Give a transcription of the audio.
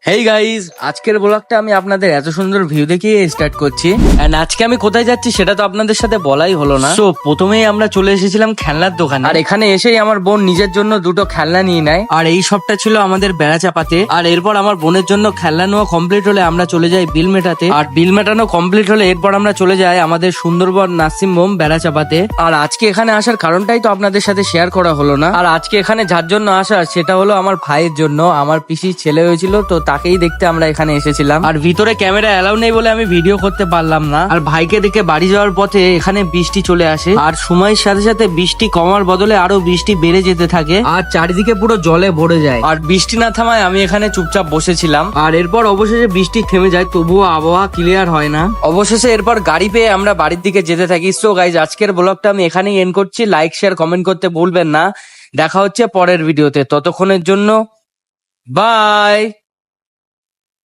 Hey guys, আজকের ব্লগটা আমি আপনাদের এত সুন্দর ভিউ দেখিয়ে স্টার্ট করছি। এন্ড আজকে আমি কোথায় যাচ্ছি সেটা তো আপনাদের সাথে বলাই হলো না। তো প্রথমেই আমরা চলে এসেছিলাম খেলনার দোকানে, আর এখানে এসেই আমার বোন নিজের জন্য দুটো খেলনা নিয়ে নেয়। আর এই সবটা ছিল আমাদের বেড়া চাপাতে। আর এরপর আমার বোনের জন্য খেলনা নেওয়া কমপ্লিট হলে আমরা চলে যাই বিল মেটাতে। আর বিল মেটানো কমপ্লিট হলে এরপর আমরা চলে যাই আমাদের সুন্দরবন নার্সিং হোম বেড়া চাপাতে। আর আজকে এখানে আসার কারণটাই তো আপনাদের সাথে শেয়ার করা হলো না। আর আজকে এখানে যার জন্য আসা সেটা হলো আমার ভাইয়ের জন্য। আমার পিসির ছেলে হয়েছিল, তো তাকেই দেখতে আমরা এখানে এসেছিলাম। আর ভিতরে ক্যামেরা অ্যালাউ নেই বলে আমি ভিডিও করতে পারলাম না। আর ভাইকে দেখে বাড়ি যাওয়ার পথে এখানে বৃষ্টি চলে আসে। আর সময়ের সাথে সাথে বৃষ্টি কমার বদলে আরো বৃষ্টি বেড়ে যেতে থাকে, আর চারিদিকে পুরো জলে ভরে যায়। আর বৃষ্টি না থামায় আমি এখানে চুপচাপ বসেছিলাম। আর এরপর অবশেষে বৃষ্টি থেমে যায়, তবুও আবহাওয়া ক্লিয়ার হয় না। অবশেষে এরপর গাড়ি পেয়ে আমরা বাড়ির দিকে যেতে থাকি। সো গাইজ, আজকের ব্লগটা আমি এখানেই এন্ড করছি। লাইক, শেয়ার, কমেন্ট করতে ভুলবেন না। দেখা হচ্ছে পরের ভিডিওতে। ততক্ষণের জন্য বাই।